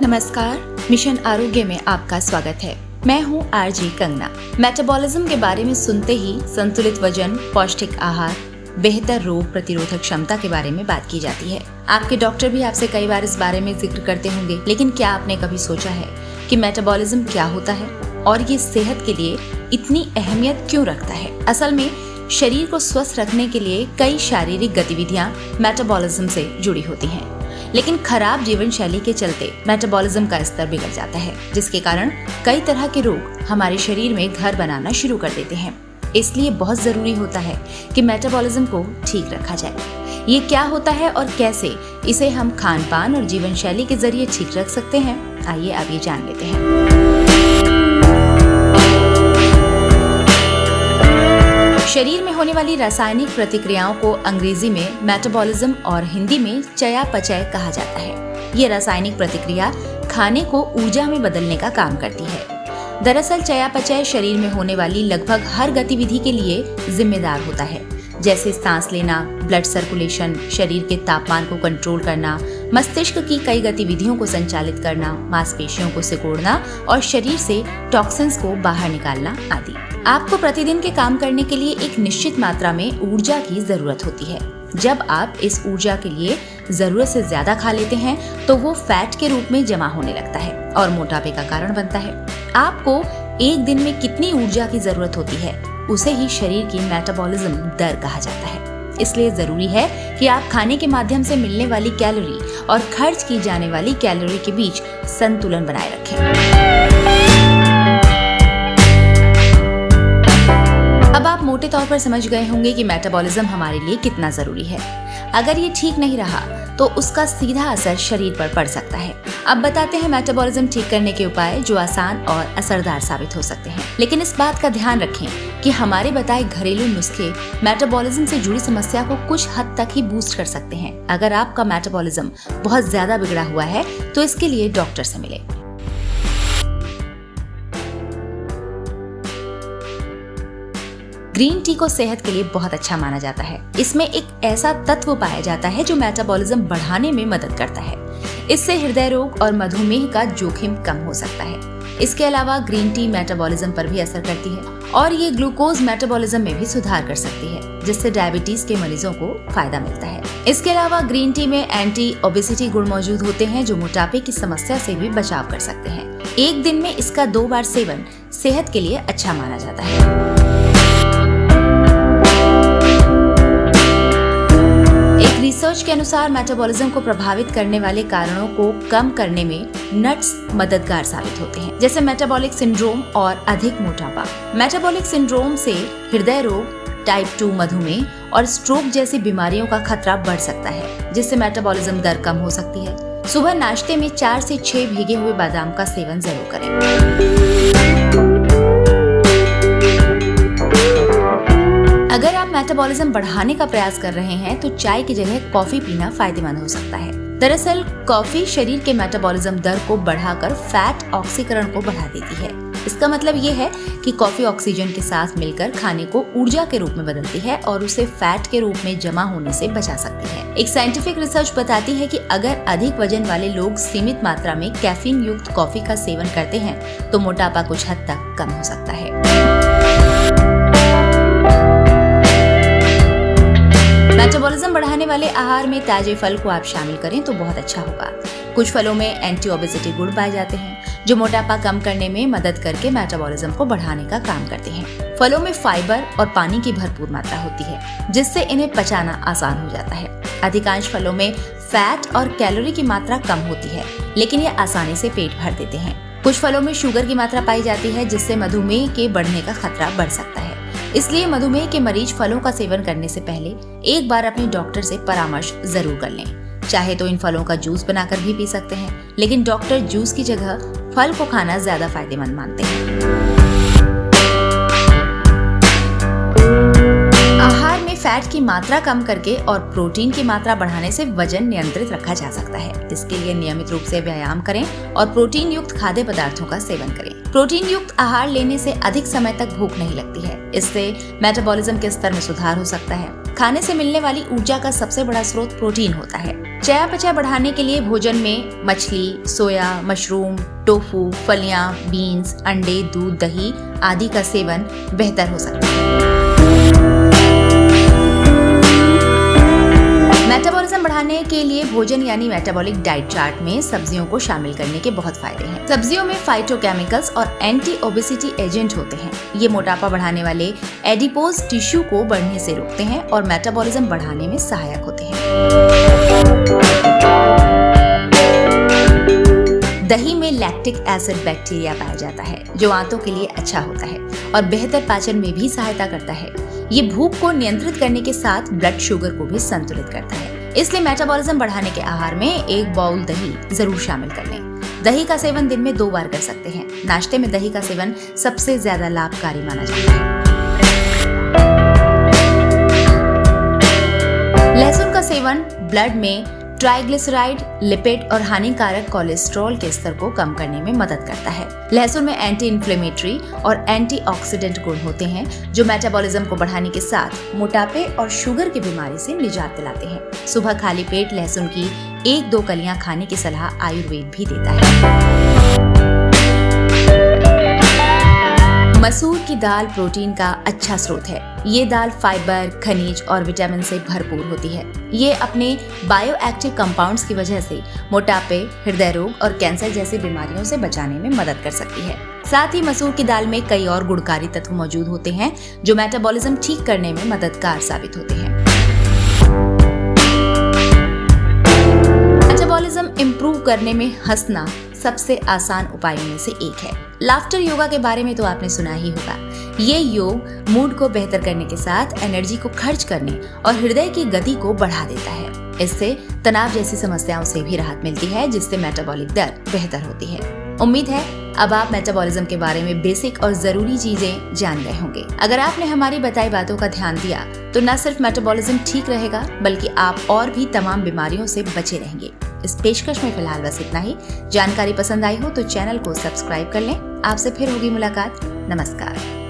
नमस्कार, मिशन आरोग्य में आपका स्वागत है। मैं हूं आरजी कंगना। मेटाबॉलिज्म के बारे में सुनते ही संतुलित वजन, पौष्टिक आहार, बेहतर रोग प्रतिरोधक क्षमता के बारे में बात की जाती है। आपके डॉक्टर भी आपसे कई बार इस बारे में जिक्र करते होंगे, लेकिन क्या आपने कभी सोचा है कि मेटाबॉलिज्म क्या होता है और ये सेहत के लिए इतनी अहमियत क्यों रखता है? असल में शरीर को स्वस्थ रखने के लिए कई शारीरिक गतिविधियां मेटाबॉलिज्म से जुड़ी होती हैं, लेकिन खराब जीवन शैली के चलते मेटाबॉलिज्म का स्तर बिगड़ जाता है, जिसके कारण कई तरह के रोग हमारे शरीर में घर बनाना शुरू कर देते हैं। इसलिए बहुत जरूरी होता है कि मेटाबॉलिज्म को ठीक रखा जाए। ये क्या होता है और कैसे इसे हम खान पान और जीवन शैली के जरिए ठीक रख सकते हैं, आइए अब ये जान लेते हैं। शरीर में होने वाली रासायनिक प्रतिक्रियाओं को अंग्रेजी में मेटाबॉलिज्म और हिंदी में चयापचय कहा जाता है। ये रासायनिक प्रतिक्रिया खाने को ऊर्जा में बदलने का काम करती है। दरअसल चयापचय शरीर में होने वाली लगभग हर गतिविधि के लिए जिम्मेदार होता है, जैसे सांस लेना, ब्लड सर्कुलेशन, शरीर के तापमान को कंट्रोल करना, मस्तिष्क की कई गतिविधियों को संचालित करना, मांसपेशियों को सिकोड़ना और शरीर से टॉक्सिन्स को बाहर निकालना आदि। आपको प्रतिदिन के काम करने के लिए एक निश्चित मात्रा में ऊर्जा की जरूरत होती है। जब आप इस ऊर्जा के लिए जरूरत से ज्यादा खा लेते हैं तो वो फैट के रूप में जमा होने लगता है और मोटापे का कारण बनता है। आपको एक दिन में कितनी ऊर्जा की जरूरत होती है, उसे ही शरीर की मेटाबॉलिज्म दर कहा जाता है। इसलिए जरूरी है कि आप खाने के माध्यम से मिलने वाली कैलोरी और खर्च की जाने वाली कैलोरी के बीच संतुलन बनाए रखें। अब आप मोटे तौर पर समझ गए होंगे कि मेटाबॉलिज्म हमारे लिए कितना जरूरी है। अगर ये ठीक नहीं रहा तो उसका सीधा असर शरीर पर पड़ सकता है। अब बताते हैं मेटाबॉलिज्म ठीक करने के उपाय जो आसान और असरदार साबित हो सकते हैं। लेकिन इस बात का ध्यान रखें कि हमारे बताए घरेलू नुस्खे मेटाबॉलिज्म से जुड़ी समस्या को कुछ हद तक ही बूस्ट कर सकते हैं। अगर आपका मेटाबॉलिज्म बहुत ज्यादा बिगड़ा हुआ है तो इसके लिए डॉक्टर से मिलें। ग्रीन टी को सेहत के लिए बहुत अच्छा माना जाता है। इसमें एक ऐसा तत्व पाया जाता है जो मेटाबॉलिज्म बढ़ाने में मदद करता है। इससे हृदय रोग और मधुमेह का जोखिम कम हो सकता है। इसके अलावा ग्रीन टी मेटाबॉलिज्म पर भी असर करती है और ये ग्लूकोज मेटाबॉलिज्म में भी सुधार कर सकती है, जिससे डायबिटीज के मरीजों को फायदा मिलता है। इसके अलावा ग्रीन टी में एंटी ओबेसिटी गुण मौजूद होते हैं जो मोटापे की समस्या से भी बचाव कर सकते हैं। एक दिन में इसका 2 बार सेवन सेहत के लिए अच्छा माना जाता है। रिसर्च के अनुसार मेटाबॉलिज्म को प्रभावित करने वाले कारणों को कम करने में नट्स मददगार साबित होते हैं, जैसे मेटाबॉलिक सिंड्रोम और अधिक मोटापा। मेटाबॉलिक सिंड्रोम से हृदय रोग, टाइप 2 मधुमेह और स्ट्रोक जैसी बीमारियों का खतरा बढ़ सकता है, जिससे मेटाबॉलिज्म दर कम हो सकती है। सुबह नाश्ते में 4 से 6 भीगे हुए बादाम का सेवन जरूर करें। अगर आप मेटाबॉलिज्म बढ़ाने का प्रयास कर रहे हैं तो चाय की जगह कॉफी पीना फायदेमंद हो सकता है। दरअसल कॉफी शरीर के मेटाबॉलिज्म दर को बढ़ाकर फैट ऑक्सीकरण को बढ़ा देती है। इसका मतलब ये है कि कॉफी ऑक्सीजन के साथ मिलकर खाने को ऊर्जा के रूप में बदलती है और उसे फैट के रूप में जमा होने से बचा सकती है। एक साइंटिफिक रिसर्च बताती है कि अगर अधिक वजन वाले लोग सीमित मात्रा में कैफीन युक्त कॉफी का सेवन करते हैं तो मोटापा कुछ हद तक कम हो सकता है। मेटाबॉलिज्म बढ़ाने वाले आहार में ताजे फल को आप शामिल करें तो बहुत अच्छा होगा। कुछ फलों में एंटी ओबेसिटी गुण पाए जाते हैं जो मोटापा कम करने में मदद करके मेटाबॉलिज्म को बढ़ाने का काम करते हैं। फलों में फाइबर और पानी की भरपूर मात्रा होती है, जिससे इन्हें पचाना आसान हो जाता है। अधिकांश फलों में फैट और कैलोरी की मात्रा कम होती है, लेकिन ये आसानी से पेट भर देते हैं। कुछ फलों में शुगर की मात्रा पाई जाती है, जिससे मधुमेह के बढ़ने का खतरा बढ़ सकता है। इसलिए मधुमेह के मरीज फलों का सेवन करने से पहले एक बार अपने डॉक्टर से परामर्श जरूर कर लें। चाहे तो इन फलों का जूस बनाकर भी पी सकते हैं, लेकिन डॉक्टर जूस की जगह फल को खाना ज्यादा फायदेमंद मानते हैं। आहार में फैट की मात्रा कम करके और प्रोटीन की मात्रा बढ़ाने से वजन नियंत्रित रखा जा सकता है। इसके लिए नियमित रूप से व्यायाम करें और प्रोटीन युक्त खाद्य पदार्थों का सेवन करें। प्रोटीन युक्त आहार लेने से अधिक समय तक भूख नहीं लगती है। इससे मेटाबॉलिज्म के स्तर में सुधार हो सकता है। खाने से मिलने वाली ऊर्जा का सबसे बड़ा स्रोत प्रोटीन होता है। चयापचय बढ़ाने के लिए भोजन में मछली, सोया, मशरूम, टोफू, फलियां, बीन्स, अंडे, दूध, दही आदि का सेवन बेहतर हो सकता है। मेटाबॉलिज्म बढ़ाने के लिए भोजन यानी मेटाबॉलिक डाइट चार्ट में सब्जियों को शामिल करने के बहुत फायदे हैं। सब्जियों में फाइटोकेमिकल्स और एंटी ओबेसिटी एजेंट होते हैं। ये मोटापा बढ़ाने वाले एडिपोज टिश्यू को बढ़ने से रोकते हैं और मेटाबॉलिज्म बढ़ाने में सहायक होते हैं। दही में लैक्टिक एसिड बैक्टीरिया पाया जाता है जो आंतों के लिए अच्छा होता है और बेहतर पाचन में भी सहायता करता है। ये भूख को नियंत्रित करने के साथ ब्लड शुगर को भी संतुलित करता है। इसलिए मेटाबॉलिज्म बढ़ाने के आहार में 1 बाउल दही जरूर शामिल कर लें। दही का सेवन दिन में 2 बार कर सकते हैं। नाश्ते में दही का सेवन सबसे ज्यादा लाभकारी माना जाता है। लहसुन का सेवन ब्लड में ट्राइग्लिसराइड, लिपिड और हानिकारक कोलेस्ट्रॉल के स्तर को कम करने में मदद करता है। लहसुन में एंटी इन्फ्लेमेटरी और एंटीऑक्सीडेंट गुण होते हैं जो मेटाबॉलिज्म को बढ़ाने के साथ मोटापे और शुगर की बीमारी से निजात दिलाते हैं। सुबह खाली पेट लहसुन की 1-2 कलियां खाने की सलाह आयुर्वेद भी देता है। मसूर की दाल प्रोटीन का अच्छा स्रोत है। ये दाल फाइबर, खनिज और विटामिन से भरपूर होती है। ये अपने बायोएक्टिव कंपाउंड्स की वजह से मोटापे, हृदय रोग और कैंसर जैसी बीमारियों से बचाने में मदद कर सकती है। साथ ही मसूर की दाल में कई और गुणकारी तत्व मौजूद होते हैं जो मेटाबॉलिज्म ठीक करने में मददगार साबित होते हैं। मेटाबॉलिज्म इंप्रूव करने में हंसना सबसे आसान उपायों में से एक है। लाफ्टर योगा के बारे में तो आपने सुना ही होगा। ये योग मूड को बेहतर करने के साथ एनर्जी को खर्च करने और हृदय की गति को बढ़ा देता है। इससे तनाव जैसी समस्याओं से भी राहत मिलती है जिससे मेटाबॉलिक दर बेहतर होती है। उम्मीद है अब आप मेटाबॉलिज्म के बारे में बेसिक और जरूरी चीजें जान गए होंगे। अगर आपने हमारी बताई बातों का ध्यान दिया तो न सिर्फ मेटाबॉलिज्म ठीक रहेगा बल्कि आप और भी तमाम बीमारियों से बचे रहेंगे। इस पेशकश में फिलहाल बस इतना ही। जानकारी पसंद आई हो तो चैनल को सब्सक्राइब कर लें। आपसे फिर होगी मुलाकात। नमस्कार।